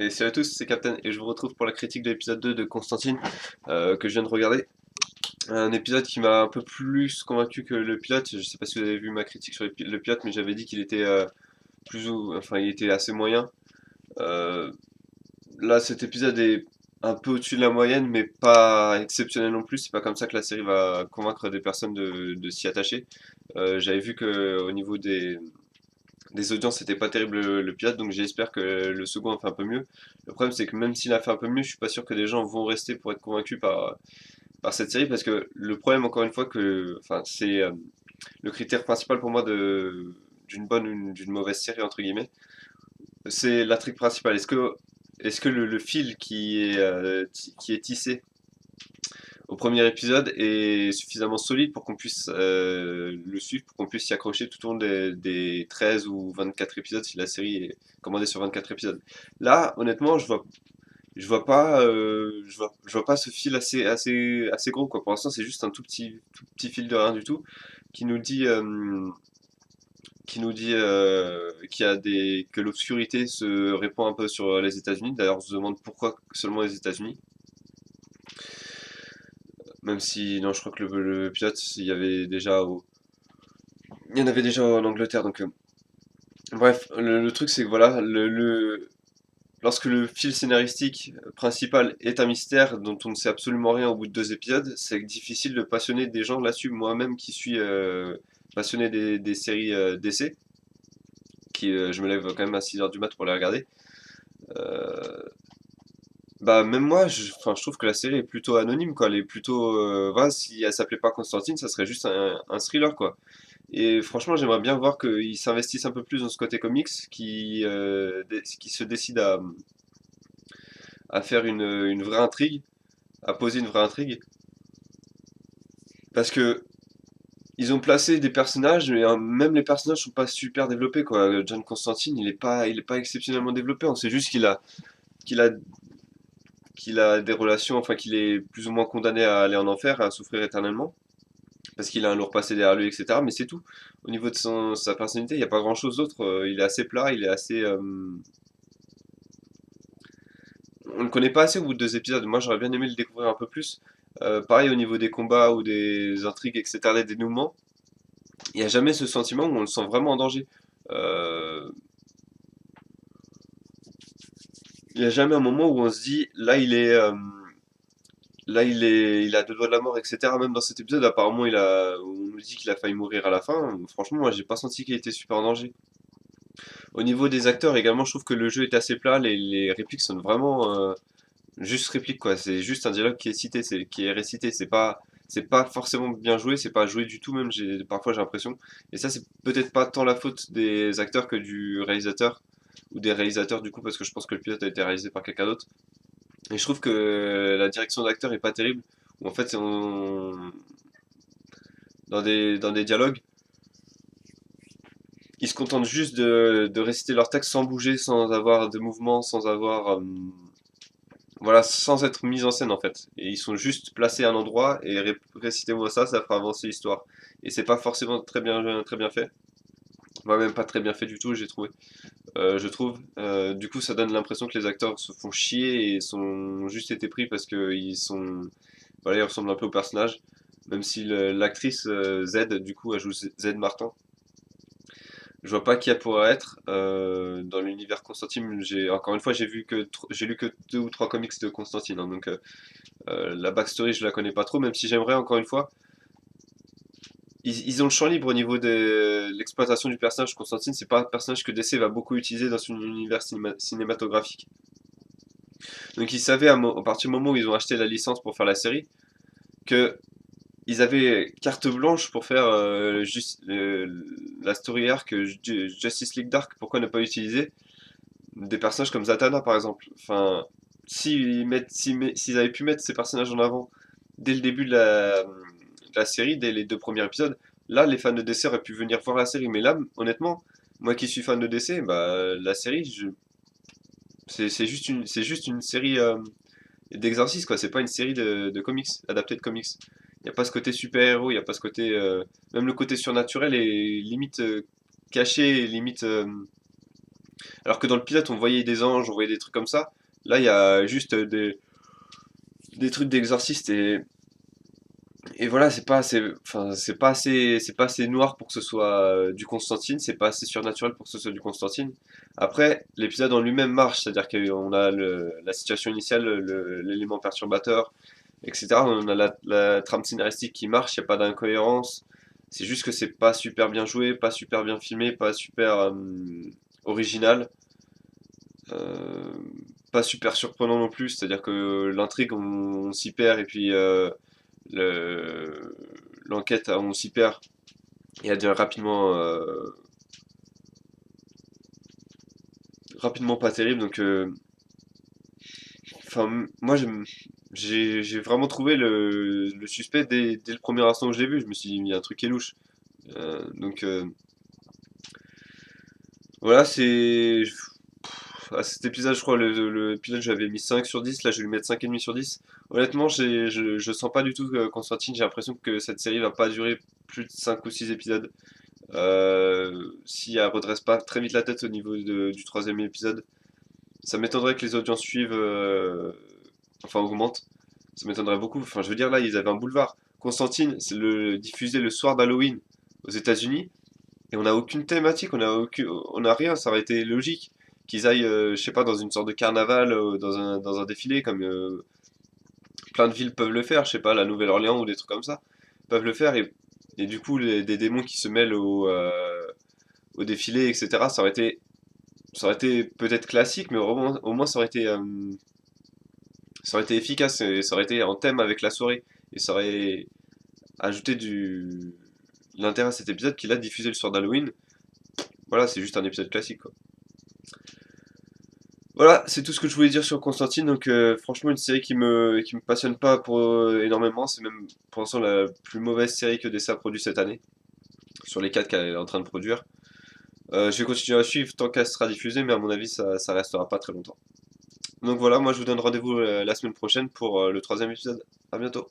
Et salut à tous, c'est Captain et je vous retrouve pour la critique de l'épisode 2 de Constantine que je viens de regarder. Un épisode qui m'a un peu plus convaincu que le pilote. Je sais pas si vous avez vu ma critique sur le pilote, mais j'avais dit qu'il était enfin il était assez moyen. Euh, Là, cet épisode est un peu au-dessus de la moyenne, mais pas exceptionnel non plus. C'est pas comme ça que la série va convaincre des personnes de s'y attacher. J'avais vu que au niveau des audiences, c'était pas terrible le pilote, donc j'espère que le second a fait un peu mieux. Le problème, c'est que même s'il a fait un peu mieux, je suis pas sûr que des gens vont rester pour être convaincus par cette série, parce que le problème, encore une fois, enfin, c'est le critère principal pour moi d'une bonne ou d'une mauvaise série, entre guillemets, c'est l'intrigue principale. Est-ce que le fil qui est tissé au premier épisode est suffisamment solide pour qu'on puisse le suivre, pour qu'on puisse s'y accrocher tout au long des 13 ou 24 épisodes si la série est commandée sur 24 épisodes. Là, honnêtement, je vois pas ce fil assez gros, quoi. Pour l'instant, c'est juste un tout petit fil de rien du tout qui nous dit, que l'obscurité se répand un peu sur les États-Unis. D'ailleurs, on se demande pourquoi seulement les États-Unis. Même si, non, je crois que le pilote, il y en avait déjà en Angleterre. Donc, bref, le truc, c'est que voilà, lorsque le fil scénaristique principal est un mystère dont on ne sait absolument rien au bout de 2 épisodes, c'est difficile de passionner des gens là-dessus. Moi-même, qui suis passionné des séries d'essai, je me lève quand même à 6 heures du mat pour les regarder. euh, Bah même moi, enfin, je trouve que la série est plutôt anonyme, quoi. Elle est plutôt, voilà, si elle s'appelait pas Constantine, ça serait juste un thriller, quoi. Et franchement, j'aimerais bien voir qu'ils s'investissent un peu plus dans ce côté comics, qui se décide à faire une vraie intrigue, à poser une vraie intrigue, parce que ils ont placé des personnages, mais même les personnages sont pas super développés, quoi. John Constantine, il est pas exceptionnellement développé. On sait juste qu'il a qu'il a des relations, enfin qu'il est plus ou moins condamné à aller en enfer, à souffrir éternellement, parce qu'il a un lourd passé derrière lui, etc. Mais c'est tout. Au niveau de sa personnalité, il n'y a pas grand-chose d'autre. Il est assez plat, il est assez... On le connaît pas assez au bout de 2 épisodes. Moi, j'aurais bien aimé le découvrir un peu plus. Pareil au niveau des combats ou des intrigues, etc., des dénouements, il n'y a jamais ce sentiment où on le sent vraiment en danger. Euh, Il n'y a jamais un moment où on se dit, il a 2 doigts de la mort, etc. Même dans cet épisode, apparemment, on nous dit qu'il a failli mourir à la fin. Franchement, moi, j'ai pas senti qu'il était super en danger. Au niveau des acteurs également, je trouve que le jeu est assez plat. Les répliques sont vraiment juste répliques, quoi. C'est juste un dialogue qui est cité, qui est récité. C'est pas forcément bien joué. C'est pas joué du tout, même. Parfois, j'ai l'impression. Et ça, c'est peut-être pas tant la faute des acteurs que du réalisateur ou des réalisateurs du coup, parce que je pense que le pilote a été réalisé par quelqu'un d'autre. Et je trouve que la direction d'acteur est pas terrible. Où en fait, dans des dialogues, ils se contentent juste de réciter leur texte sans bouger, sans avoir de mouvement, voilà, sans être mis en scène en fait. Et ils sont juste placés à un endroit et récitez-moi ça, ça fera avancer l'histoire. Et c'est pas forcément très bien fait. Moi même pas très bien fait du tout, j'ai trouvé. Je trouve. Du coup, ça donne l'impression que les acteurs se font chier et sont juste été pris parce que voilà, ils ressemblent un peu au personnage. Même si l'actrice Z, du coup, elle joue Z Martin. Je vois pas qui elle pourrait être dans l'univers Constantine. Encore une fois, j'ai lu que 2 ou 3 comics de Constantine, hein, donc la backstory je la connais pas trop. Même si j'aimerais encore une fois, ils ont le champ libre au niveau de l'exploitation du personnage. Constantine, c'est pas un personnage que DC va beaucoup utiliser dans son univers cinématographique. Donc ils savaient à partir du moment où ils ont acheté la licence pour faire la série que ils avaient carte blanche pour faire la story arc Justice League Dark. Pourquoi ne pas utiliser des personnages comme Zatanna par exemple? Enfin, s'ils avaient pu mettre ces personnages en avant dès le début de la série, dès les 2 premiers épisodes, là les fans de DC auraient pu venir voir la série. Mais là, honnêtement, moi qui suis fan de DC, bah, la série, c'est juste une série d'exercice, quoi. C'est pas une série de comics, adaptée de comics. Il n'y a pas ce côté super-héros, il n'y a pas ce côté. Même le côté surnaturel est limite caché, limite. Alors que dans le pilote, on voyait des anges, on voyait des trucs comme ça. Là, il y a juste des trucs d'exorciste et voilà, c'est pas assez, enfin, c'est pas assez noir pour que ce soit du Constantine, c'est pas assez surnaturel pour que ce soit du Constantine. Après, l'épisode en lui-même marche, c'est-à-dire qu'on a la situation initiale, l'élément perturbateur, etc. On a la trame scénaristique qui marche, il n'y a pas d'incohérence. C'est juste que c'est pas super bien joué, pas super bien filmé, pas super original, euh, pas super surprenant non plus. C'est-à-dire que l'intrigue, on s'y perd et puis le- l'enquête, on s'y perd et elle devient rapidement pas terrible. Donc, enfin, moi, j'ai vraiment trouvé le suspect dès le premier instant où je l'ai vu. Je me suis dit, il y a un truc qui est louche. Donc, voilà, à cet épisode, je crois, le pilote, j'avais mis 5 sur 10. Là, je vais lui mettre 5,5 sur 10. Honnêtement, je sens pas du tout Constantine. J'ai l'impression que cette série va pas durer plus de 5 ou 6 épisodes. Si elle redresse pas très vite la tête au niveau du troisième épisode, ça m'étonnerait que les audiences suivent, enfin augmentent. Ça m'étonnerait beaucoup. Enfin, je veux dire, là, ils avaient un boulevard. Constantine, c'est diffusé le soir d'Halloween aux États-Unis, et on n'a aucune thématique, on a rien. Ça aurait été logique qu'ils aillent, je sais pas, dans une sorte de carnaval, dans un défilé, comme plein de villes peuvent le faire. Je sais pas, la Nouvelle-Orléans ou des trucs comme ça peuvent le faire, et du coup, des démons qui se mêlent au défilé, etc. Ça aurait été peut-être classique, mais au moins ça aurait été efficace et ça aurait été en thème avec la soirée. Et ça aurait ajouté l'intérêt à cet épisode qu'il a diffusé le soir d'Halloween. Voilà, c'est juste un épisode classique, quoi. Voilà, c'est tout ce que je voulais dire sur Constantine. Donc, franchement, une série qui me passionne pas énormément. C'est même pour l'instant la plus mauvaise série que DC a produit cette année, sur les 4 qu'elle est en train de produire. Je vais continuer à suivre tant qu'elle sera diffusée, mais à mon avis, ça restera pas très longtemps. Donc voilà, moi je vous donne rendez-vous la semaine prochaine pour le troisième épisode. À bientôt.